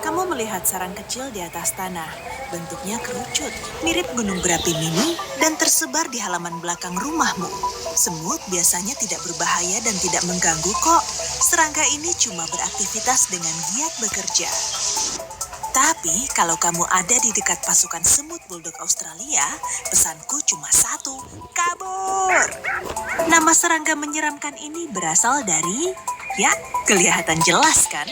Kamu melihat sarang kecil di atas tanah. Bentuknya kerucut, mirip gunung berapi mini dan tersebar di halaman belakang rumahmu. Semut biasanya tidak berbahaya dan tidak mengganggu kok. Serangga ini cuma beraktivitas dengan giat bekerja. Tapi kalau kamu ada di dekat pasukan semut bulldog Australia, pesanku cuma satu, kabur. Nama serangga menyeramkan ini berasal dari, ya, kelihatan jelas kan?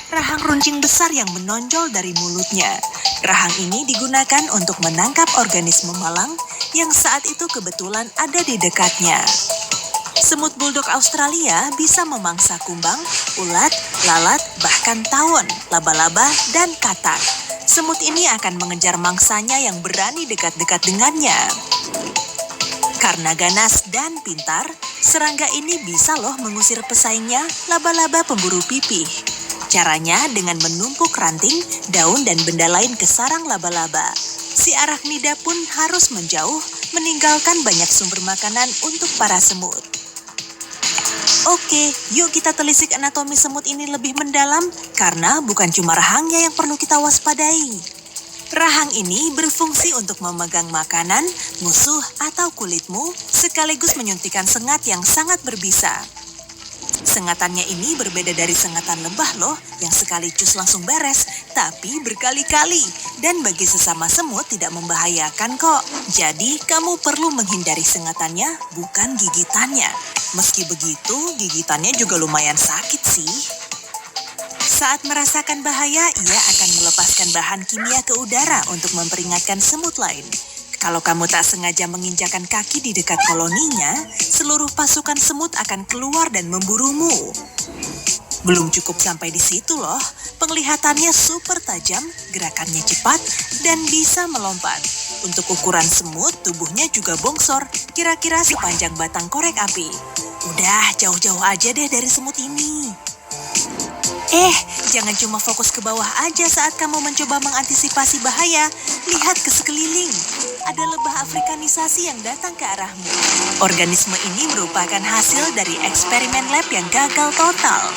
Rahang runcing besar yang menonjol dari mulutnya. Rahang ini digunakan untuk menangkap organisme malang yang saat itu kebetulan ada di dekatnya. Semut bulldog Australia bisa memangsa kumbang, ulat, lalat, bahkan tawon, laba-laba, dan katak. Semut ini akan mengejar mangsanya yang berani dekat-dekat dengannya. Karena ganas dan pintar, serangga ini bisa loh mengusir pesaingnya, laba-laba pemburu pipih. Caranya dengan menumpuk ranting, daun, dan benda lain ke sarang laba-laba. Si arachnida pun harus menjauh, meninggalkan banyak sumber makanan untuk para semut. Oke, yuk kita telisik anatomi semut ini lebih mendalam, karena bukan cuma rahangnya yang perlu kita waspadai. Rahang ini berfungsi untuk memegang makanan, musuh, atau kulitmu, sekaligus menyuntikkan sengat yang sangat berbisa. Sengatannya ini berbeda dari sengatan lebah loh, yang sekali cus langsung beres, tapi berkali-kali. Dan bagi sesama semut tidak membahayakan kok. Jadi kamu perlu menghindari sengatannya, bukan gigitannya. Meski begitu, gigitannya juga lumayan sakit sih. Saat merasakan bahaya, ia akan melepaskan bahan kimia ke udara untuk memperingatkan semut lain. Kalau kamu tak sengaja menginjakan kaki di dekat koloninya, seluruh pasukan semut akan keluar dan memburumu. Belum cukup sampai di situ loh, penglihatannya super tajam, gerakannya cepat, dan bisa melompat. Untuk ukuran semut, tubuhnya juga bongsor, kira-kira sepanjang batang korek api. Udah, jauh-jauh aja deh dari semut ini. Jangan cuma fokus ke bawah aja saat kamu mencoba mengantisipasi bahaya. Lihat ke sekeliling. Ada lebah afrikanisasi yang datang ke arahmu. Organisme ini merupakan hasil dari eksperimen lab yang gagal total.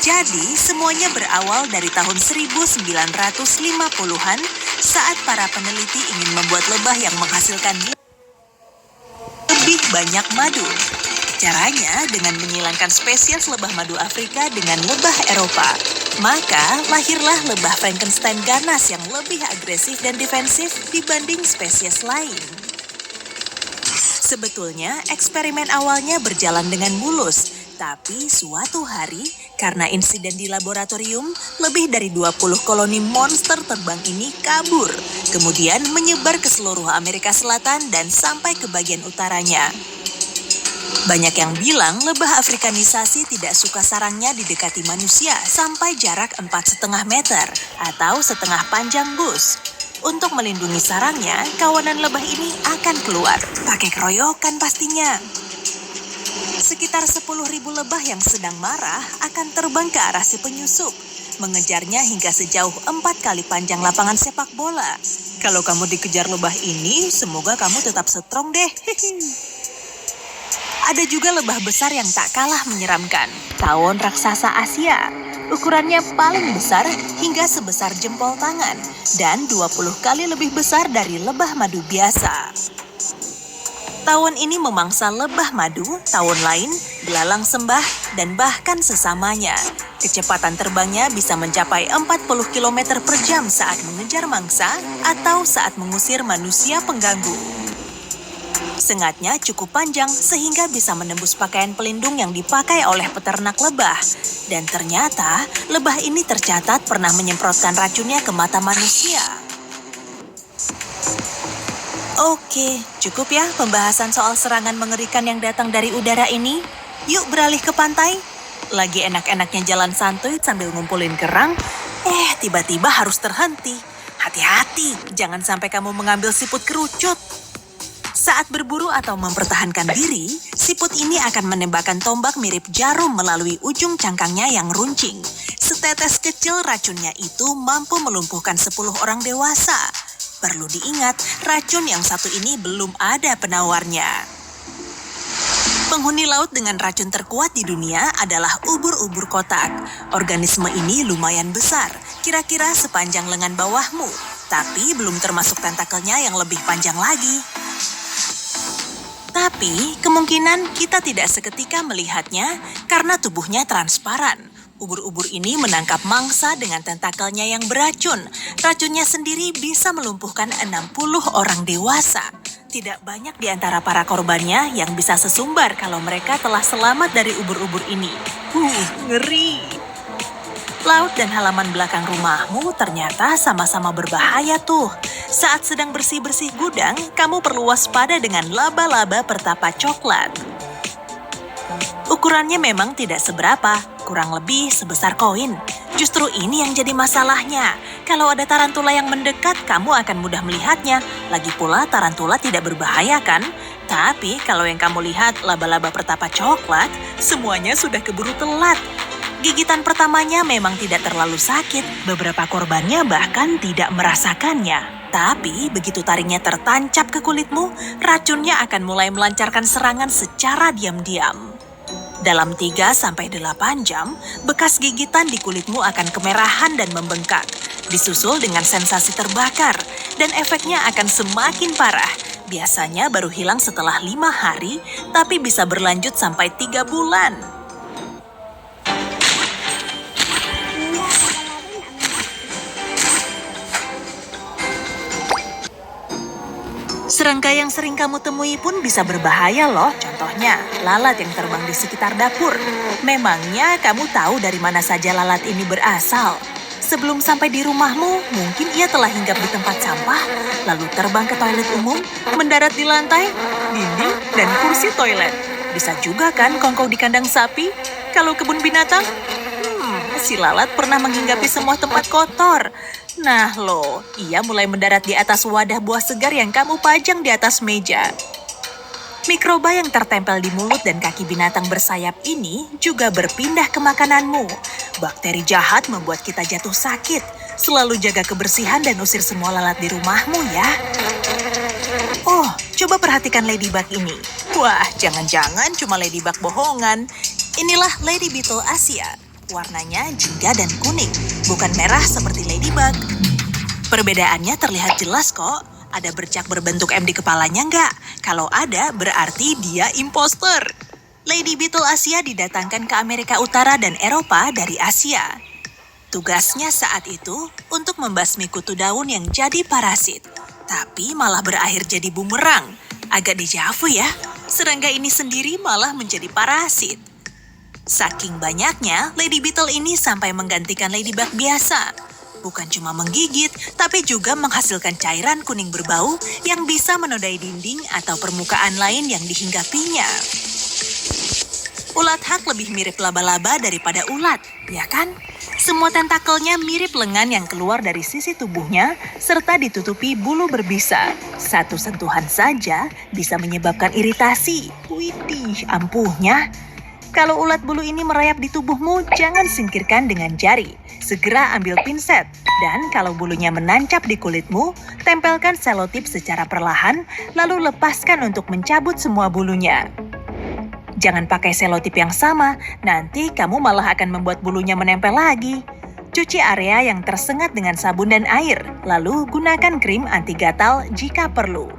Jadi, semuanya berawal dari tahun 1950-an saat para peneliti ingin membuat lebah yang menghasilkan lebih banyak madu. Caranya dengan menyilangkan spesies lebah madu Afrika dengan lebah Eropa. Maka lahirlah lebah Frankenstein ganas yang lebih agresif dan defensif dibanding spesies lain. Sebetulnya eksperimen awalnya berjalan dengan mulus, tapi suatu hari karena insiden di laboratorium, lebih dari 20 koloni monster terbang ini kabur, kemudian menyebar ke seluruh Amerika Selatan dan sampai ke bagian utaranya. Banyak yang bilang lebah afrikanisasi tidak suka sarangnya didekati manusia sampai jarak 4,5 meter atau setengah panjang bus. Untuk melindungi sarangnya, kawanan lebah ini akan keluar, pakai keroyokan pastinya. Sekitar 10.000 lebah yang sedang marah akan terbang ke arah si penyusup, mengejarnya hingga sejauh 4 kali panjang lapangan sepak bola. Kalau kamu dikejar lebah ini, semoga kamu tetap strong deh. Ada juga lebah besar yang tak kalah menyeramkan, tawon raksasa Asia. Ukurannya paling besar hingga sebesar jempol tangan dan 20 kali lebih besar dari lebah madu biasa. Tawon ini memangsa lebah madu, tawon lain, belalang sembah, dan bahkan sesamanya. Kecepatan terbangnya bisa mencapai 40 km per jam saat mengejar mangsa atau saat mengusir manusia pengganggu. Sengatnya cukup panjang sehingga bisa menembus pakaian pelindung yang dipakai oleh peternak lebah. Dan ternyata lebah ini tercatat pernah menyemprotkan racunnya ke mata manusia. Oke, cukup ya pembahasan soal serangan mengerikan yang datang dari udara ini. Yuk beralih ke pantai. Lagi enak-enaknya jalan santuy sambil ngumpulin kerang, tiba-tiba harus terhenti. Hati-hati, jangan sampai kamu mengambil siput kerucut. Saat berburu atau mempertahankan diri, siput ini akan menembakkan tombak mirip jarum melalui ujung cangkangnya yang runcing. Setetes kecil racunnya itu mampu melumpuhkan 10 orang dewasa. Perlu diingat, racun yang satu ini belum ada penawarnya. Penghuni laut dengan racun terkuat di dunia adalah ubur-ubur kotak. Organisme ini lumayan besar, kira-kira sepanjang lengan bawahmu, tapi belum termasuk tentakelnya yang lebih panjang lagi. Tapi kemungkinan kita tidak seketika melihatnya karena tubuhnya transparan. Ubur-ubur ini menangkap mangsa dengan tentakelnya yang beracun. Racunnya sendiri bisa melumpuhkan 60 orang dewasa. Tidak banyak di antara para korbannya yang bisa sesumbar kalau mereka telah selamat dari ubur-ubur ini. Ngeri. Laut dan halaman belakang rumahmu ternyata sama-sama berbahaya tuh. Saat sedang bersih-bersih gudang, kamu perlu waspada dengan laba-laba pertapa coklat. Ukurannya memang tidak seberapa, kurang lebih sebesar koin. Justru ini yang jadi masalahnya. Kalau ada tarantula yang mendekat, kamu akan mudah melihatnya. Lagi pula tarantula tidak berbahaya kan? Tapi kalau yang kamu lihat laba-laba pertapa coklat, semuanya sudah keburu telat. Gigitan pertamanya memang tidak terlalu sakit. Beberapa korbannya bahkan tidak merasakannya. Tapi begitu taringnya tertancap ke kulitmu, racunnya akan mulai melancarkan serangan secara diam-diam. Dalam 3-8 jam, bekas gigitan di kulitmu akan kemerahan dan membengkak, disusul dengan sensasi terbakar, dan efeknya akan semakin parah. Biasanya baru hilang setelah 5 hari, tapi bisa berlanjut sampai 3 bulan. Serangga yang sering kamu temui pun bisa berbahaya loh. Contohnya, lalat yang terbang di sekitar dapur. Memangnya kamu tahu dari mana saja lalat ini berasal? Sebelum sampai di rumahmu, mungkin ia telah hinggap di tempat sampah, lalu terbang ke toilet umum, mendarat di lantai, dinding, dan kursi toilet. Bisa juga kan kongkow di kandang sapi? Kalau kebun binatang? Si lalat pernah menghinggapi semua tempat kotor. Nah loh, ia mulai mendarat di atas wadah buah segar yang kamu pajang di atas meja. Mikroba yang tertempel di mulut dan kaki binatang bersayap ini juga berpindah ke makananmu. Bakteri jahat membuat kita jatuh sakit. Selalu jaga kebersihan dan usir semua lalat di rumahmu ya. Oh, coba perhatikan ladybug ini. Wah, jangan-jangan cuma ladybug bohongan. Inilah Lady Beetle Asia. Warnanya jingga dan kuning, bukan merah seperti ladybug. Perbedaannya terlihat jelas kok. Ada bercak berbentuk M di kepalanya nggak? Kalau ada, berarti dia imposter. Lady Beetle Asia didatangkan ke Amerika Utara dan Eropa dari Asia. Tugasnya saat itu untuk membasmi kutu daun yang jadi parasit. Tapi malah berakhir jadi bumerang. Agak dejavu ya, serangga ini sendiri malah menjadi parasit. Saking banyaknya, Lady Beetle ini sampai menggantikan ladybug biasa. Bukan cuma menggigit, tapi juga menghasilkan cairan kuning berbau yang bisa menodai dinding atau permukaan lain yang dihinggapinya. Ulat hak lebih mirip laba-laba daripada ulat, ya kan? Semua tentakelnya mirip lengan yang keluar dari sisi tubuhnya, serta ditutupi bulu berbisa. Satu sentuhan saja bisa menyebabkan iritasi. Widih, ampuhnya. Kalau ulat bulu ini merayap di tubuhmu, jangan singkirkan dengan jari. Segera ambil pinset. Dan kalau bulunya menancap di kulitmu, tempelkan selotip secara perlahan, lalu lepaskan untuk mencabut semua bulunya. Jangan pakai selotip yang sama, nanti kamu malah akan membuat bulunya menempel lagi. Cuci area yang tersengat dengan sabun dan air, lalu gunakan krim anti gatal jika perlu.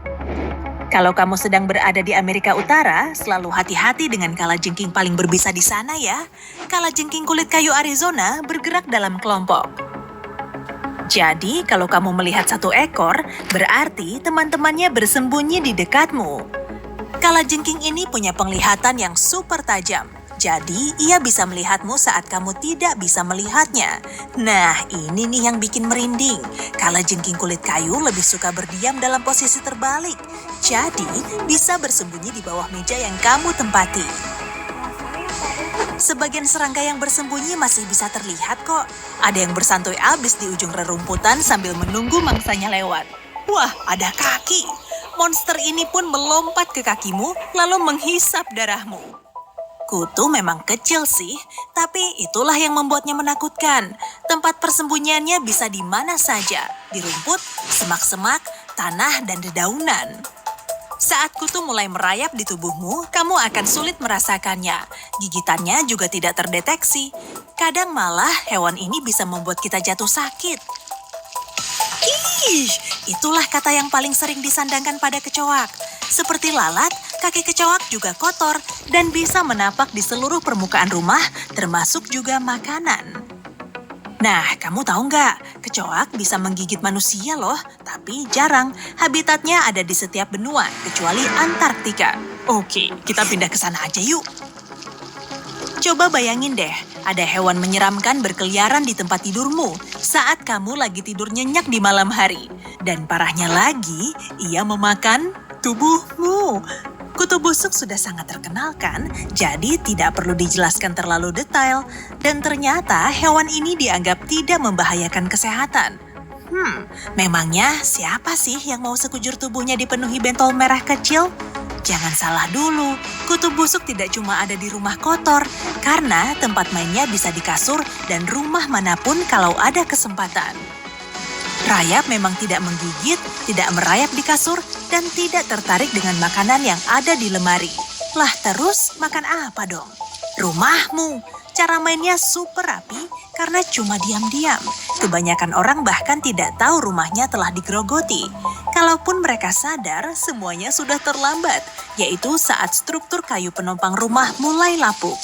Kalau kamu sedang berada di Amerika Utara, selalu hati-hati dengan kalajengking paling berbisa di sana ya. Kalajengking kulit kayu Arizona bergerak dalam kelompok. Jadi, kalau kamu melihat satu ekor, berarti teman-temannya bersembunyi di dekatmu. Kalajengking ini punya penglihatan yang super tajam. Jadi, ia bisa melihatmu saat kamu tidak bisa melihatnya. Nah, ini nih yang bikin merinding. Kalajengking kulit kayu lebih suka berdiam dalam posisi terbalik. Jadi, bisa bersembunyi di bawah meja yang kamu tempati. Sebagian serangga yang bersembunyi masih bisa terlihat kok. Ada yang bersantuy abis di ujung rerumputan sambil menunggu mangsanya lewat. Wah, ada kaki. Monster ini pun melompat ke kakimu, lalu menghisap darahmu. Kutu memang kecil sih, tapi itulah yang membuatnya menakutkan. Tempat persembunyiannya bisa di mana saja, di rumput, semak-semak, tanah, dan dedaunan. Saat kutu mulai merayap di tubuhmu, kamu akan sulit merasakannya. Gigitannya juga tidak terdeteksi. Kadang malah hewan ini bisa membuat kita jatuh sakit. Ih, itulah kata yang paling sering disandangkan pada kecoak. Seperti lalat, kaki kecoak juga kotor dan bisa menapak di seluruh permukaan rumah, termasuk juga makanan. Nah, kamu tahu nggak? Kecoak bisa menggigit manusia loh, tapi jarang. Habitatnya ada di setiap benua, kecuali Antartika. Oke, kita pindah ke sana aja yuk. Coba bayangin deh, ada hewan menyeramkan berkeliaran di tempat tidurmu saat kamu lagi tidur nyenyak di malam hari. Dan parahnya lagi, ia memakan tubuhmu. Kutu busuk sudah sangat terkenal kan, jadi tidak perlu dijelaskan terlalu detail. Dan ternyata hewan ini dianggap tidak membahayakan kesehatan. Memangnya siapa sih yang mau sekujur tubuhnya dipenuhi bentol merah kecil? Jangan salah dulu, kutu busuk tidak cuma ada di rumah kotor, karena tempat mainnya bisa di kasur dan rumah manapun kalau ada kesempatan. Rayap memang tidak menggigit, tidak merayap di kasur, dan tidak tertarik dengan makanan yang ada di lemari. Lah terus makan apa dong? Rumahmu. Cara mainnya super rapi karena cuma diam-diam. Kebanyakan orang bahkan tidak tahu rumahnya telah digerogoti. Kalaupun mereka sadar, semuanya sudah terlambat, yaitu saat struktur kayu penopang rumah mulai lapuk.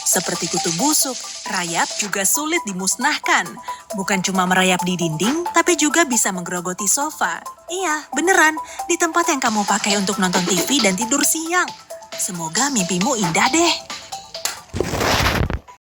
Seperti kutu busuk, rayap juga sulit dimusnahkan. Bukan cuma merayap di dinding, tapi juga bisa menggerogoti sofa. Iya, beneran, di tempat yang kamu pakai untuk nonton TV dan tidur siang. Semoga mimpimu indah deh.